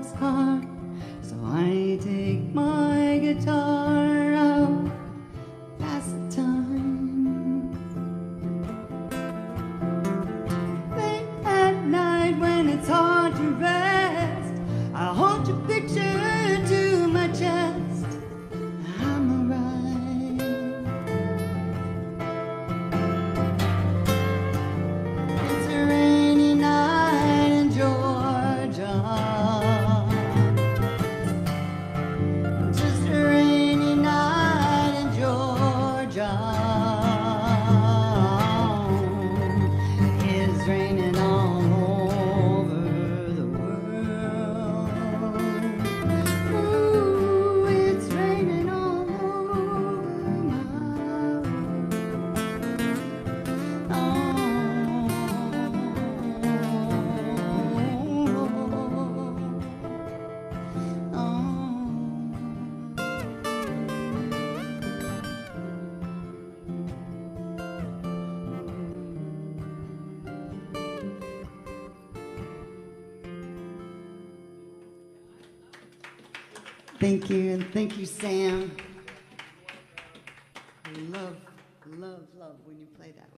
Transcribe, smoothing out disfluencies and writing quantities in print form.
love's heart. So I take my guitar out, pass the time. Late at night when it's hard to rest, I hold your picture to my chest. I'm alright. It's a rainy night in Georgia. Just a rainy night in Georgia. It's raining all over the world. Ooh, it's raining all over my world. Thank you, and thank you, Sam. I love when you play that.